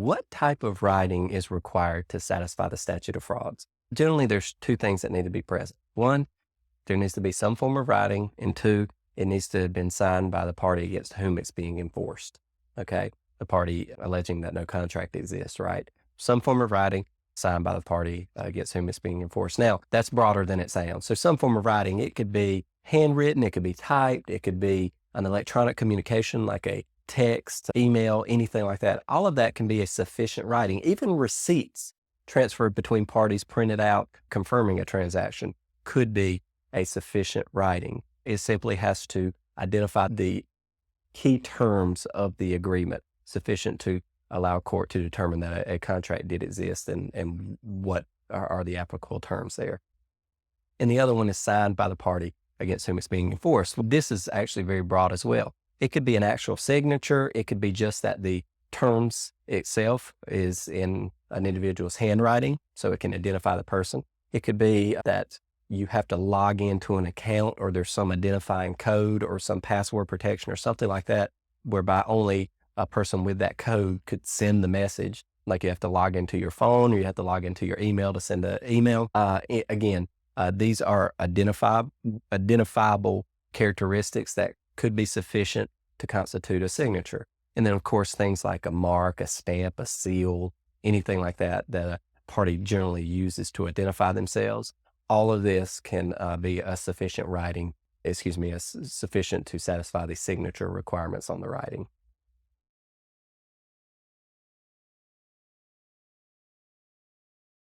What type of writing is required to satisfy the statute of frauds? Generally, there's two things that need to be present. One, there needs to be some form of writing, and two, it needs to have been signed by the party against whom it's being enforced. Okay, the party alleging that no contract exists, right? Some form of writing signed by the party against whom it's being enforced. Now, that's broader than it sounds. So, some form of writing, it could be handwritten, it could be typed, it could be an electronic communication like a text, email, anything like that. All of that can be a sufficient writing. Even receipts transferred between parties printed out confirming a transaction could be a sufficient writing. It simply has to identify the key terms of the agreement sufficient to allow a court to determine that a contract did exist and what are the applicable terms there. And the other one is signed by the party against whom it's being enforced. Well, this is actually very broad as well. It could be an actual signature. It could be just that the terms itself is in an individual's handwriting, so it can identify the person. It could be that you have to log into an account or there's some identifying code or some password protection or something like that, whereby only a person with that code could send the message. Like you have to log into your phone or you have to log into your email to send an email. These are identifiable characteristics that could be sufficient to constitute a signature. And then, of course, things like a mark, a stamp, a seal, anything like that that a party generally uses to identify themselves. All of this can be a sufficient writing, sufficient to satisfy the signature requirements on the writing.